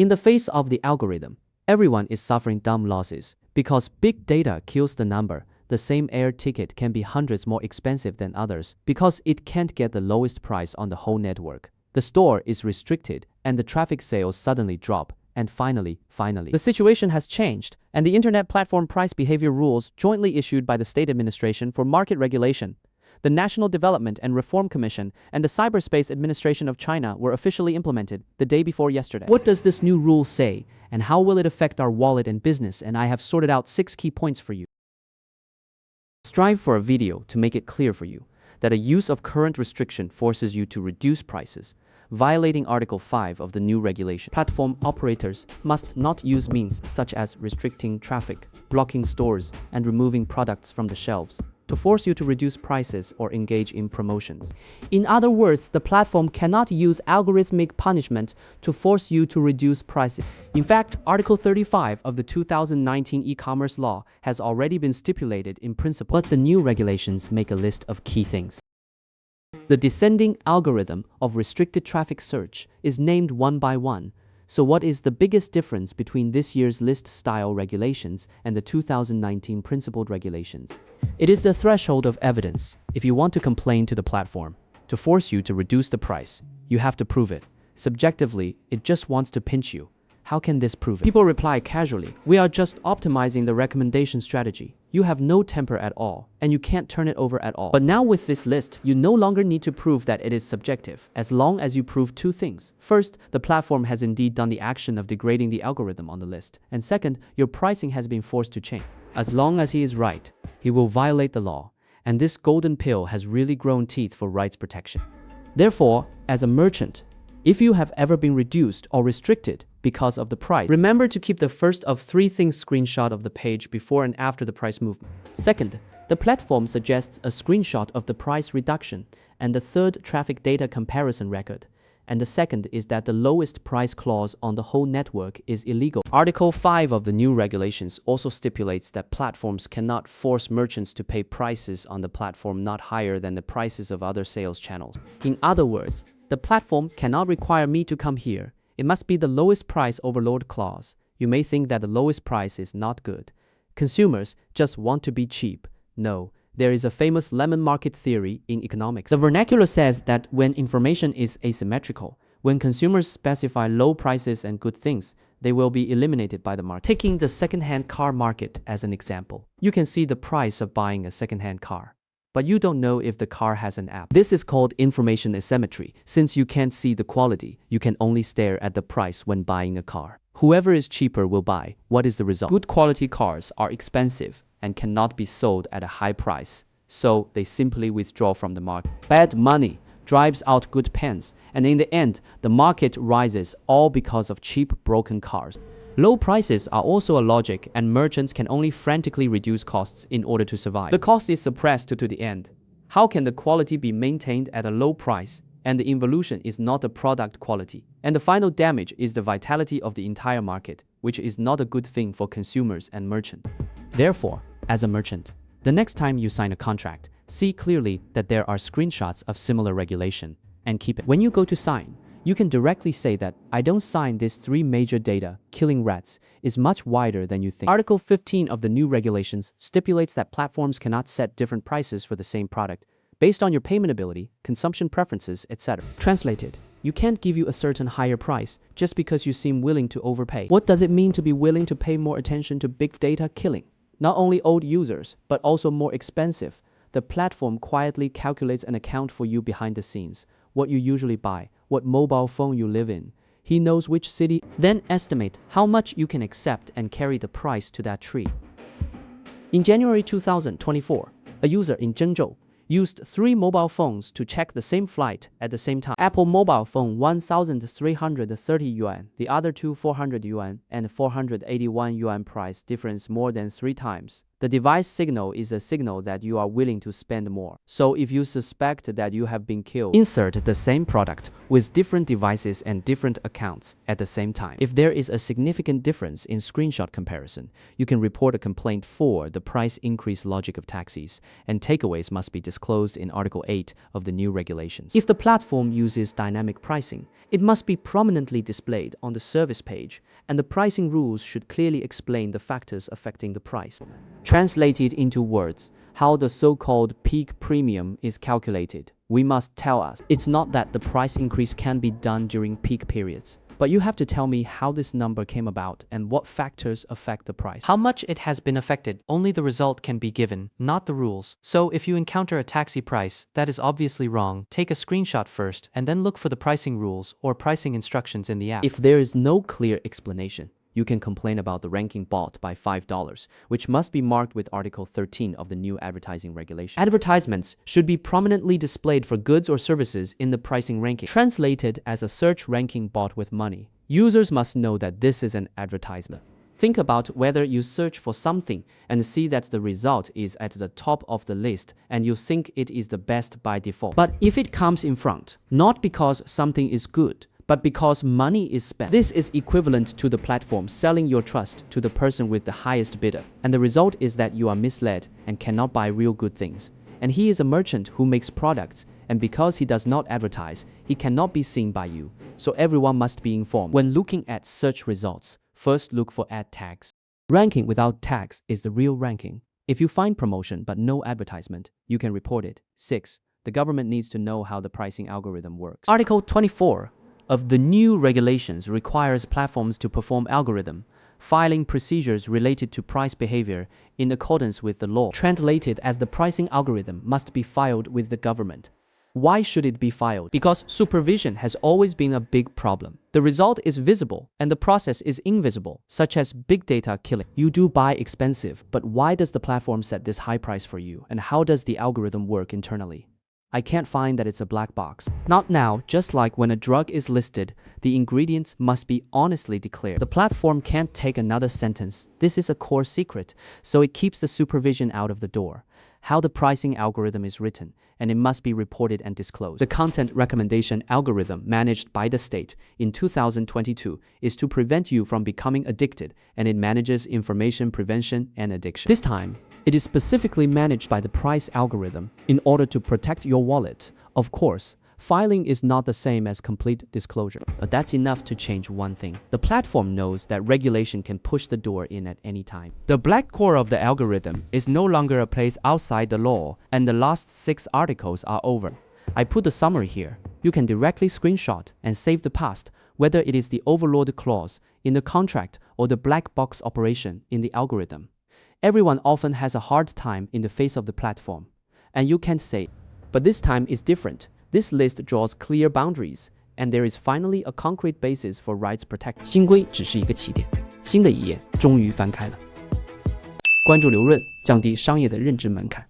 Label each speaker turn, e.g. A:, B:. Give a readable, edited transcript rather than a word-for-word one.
A: In the face of the algorithm, everyone is suffering dumb losses. Because big data kills the number, the same air ticket can be hundreds more expensive than others because it can't get the lowest price on the whole network. The store is restricted and the traffic sales suddenly drop. And finally, the situation has changed, and the Internet Platform Price Behavior Rules, jointly issued by the State Administration for Market Regulation, the National Development and Reform Commission, and the Cyberspace Administration of China were officially implemented the day before yesterday. What does this new rule say, and how will it affect our wallet and business? And I have sorted out 6 key points for you. Strive for a video to make it clear for you that a use of current restriction forces you to reduce prices, violating Article 5 of the new regulation. Platform operators must not use means such as restricting traffic, blocking stores, and removing products from the shelves to force you to reduce prices or engage in promotions. In other words, the platform cannot use algorithmic punishment to force you to reduce prices. In fact, Article 35 of the 2019 e-commerce law has already been stipulated in principle, but the new regulations make a list of key things. The descending algorithm of restricted traffic search is named one by one. So what is the biggest difference between this year's list-style regulations and the 2019 principled regulations? It is the threshold of evidence. If you want to complain to the platform to force you to reduce the price, you have to prove it. Subjectively, it just wants to pinch you. How can this prove it? People reply casually, "We are just optimizing the recommendation strategy." You have no temper at all, and you can't turn it over at all. But now with this list, you no longer need to prove that it is subjective, as long as you prove 2 things. First, the platform has indeed done the action of degrading the algorithm on the list. And second, your pricing has been forced to change. As long as he is right, he will violate the law. And this golden pill has really grown teeth for rights protection. Therefore, as a merchant, if you have ever been reduced or restricted because of the price, remember to keep the first of 3 things screenshot of the page before and after the price movement. Second, the platform suggests a screenshot of the price reduction, and the third, traffic data comparison record. And the second is that the lowest price clause on the whole network is illegal. Article 5 of the new regulations also stipulates that platforms cannot force merchants to pay prices on the platform not higher than the prices of other sales channels. In other words, the platform cannot require me to come here. It must be the lowest price overload clause. You may think that the lowest price is not good. Consumers just want to be cheap. No, there is a famous lemon market theory in economics. The vernacular says that when information is asymmetrical, when consumers specify low prices and good things, they will be eliminated by the market. Taking the second-hand car market as an example, you can see the price of buying a second-hand car, but you don't know if the car has an app. This is called information asymmetry. Since you can't see the quality, you can only stare at the price when buying a car. Whoever is cheaper will buy. What is the result? Good quality cars are expensive and cannot be sold at a high price, so they simply withdraw from the market. Bad money drives out good pens, and in the end, the market rises, all because of cheap, broken cars. Low prices are also a logic, and merchants can only frantically reduce costs in order to survive. The cost is suppressed to the end. How can the quality be maintained at a low price? And the involution is not the product quality. And the final damage is the vitality of the entire market, which is not a good thing for consumers and merchants. Therefore, as a merchant, the next time you sign a contract, see clearly that there are screenshots of similar regulation and keep it. When you go to sign, you can directly say that I don't sign these 3 major data, killing rats, is much wider than you think. Article 15 of the new regulations stipulates that platforms cannot set different prices for the same product based on your payment ability, consumption preferences, etc. Translated, you can't give you a certain higher price just because you seem willing to overpay. What does it mean to be willing to pay more attention to big data killing? Not only old users, but also more expensive. The platform quietly calculates an account for you behind the scenes, what you usually buy, what mobile phone you live in. He knows which city, then estimate how much you can accept and carry the price to that tree. In January 2024, a user in Zhengzhou used 3 mobile phones to check the same flight at the same time. Apple mobile phone 1,330 yuan, the other two 400 yuan and 481 yuan price difference more than 3 times. The device signal is a signal that you are willing to spend more. So if you suspect that you have been killed, insert the same product with different devices and different accounts at the same time. If there is a significant difference in screenshot comparison, you can report a complaint for the price increase logic of taxis, and takeaways must be disclosed in Article 8 of the new regulations. If the platform uses dynamic pricing, it must be prominently displayed on the service page, and the pricing rules should clearly explain the factors affecting the price. Translated into words, how the so-called peak premium is calculated. We must tell us. It's not that the price increase can be done during peak periods, but you have to tell me how this number came about and what factors affect the price.
B: How much it has been affected, only the result can be given, not the rules. So if you encounter a taxi price that is obviously wrong, take a screenshot first and then look for the pricing rules or pricing instructions in the app.
A: If there is no clear explanation, you can complain about the ranking bought by $5, which must be marked with Article 13 of the new advertising regulation. Advertisements should be prominently displayed for goods or services in the pricing ranking. Translated as a search ranking bought with money, users must know that this is an advertisement. Think about whether you search for something and see that the result is at the top of the list and you think it is the best by default. But if it comes in front, not because something is good, but because money is spent, this is equivalent to the platform selling your trust to the person with the highest bidder. And the result is that you are misled and cannot buy real good things. And he is a merchant who makes products, and because he does not advertise, he cannot be seen by you. So everyone must be informed. When looking at search results, first look for ad tags. Ranking without tags is the real ranking. If you find promotion but no advertisement, you can report it. 6. The government needs to know how the pricing algorithm works. Article 24 of the new regulations requires platforms to perform algorithm filing procedures related to price behavior in accordance with the law. Translated as the pricing algorithm must be filed with the government. Why should it be filed? Because supervision has always been a big problem. The result is visible and the process is invisible, such as big data killing. You do buy expensive, but why does the platform set this high price for you? And how does the algorithm work internally? I can't find that it's a black box. Not now. Just like when a drug is listed, the ingredients must be honestly declared. The platform can't take another sentence. This is a core secret, so it keeps the supervision out of the door. How the pricing algorithm is written, and it must be reported and disclosed. The content recommendation algorithm managed by the state in 2022 is to prevent you from becoming addicted, and it manages information prevention and addiction. This time, it is specifically managed by the price algorithm in order to protect your wallet. Of course, filing is not the same as complete disclosure, but that's enough to change one thing. The platform knows that regulation can push the door in at any time. The black core of the algorithm is no longer a place outside the law, and the last 6 articles are over. I put the summary here. You can directly screenshot and save the past, whether it is the overlord clause in the contract or the black box operation in the algorithm. Everyone often has a hard time in the face of the platform. And you can say, but this time is different. This list draws clear boundaries, and there is finally a concrete basis for rights protection. 新规只是一个起点，新的一页终于翻开了。关注刘润，降低商业的认知门槛。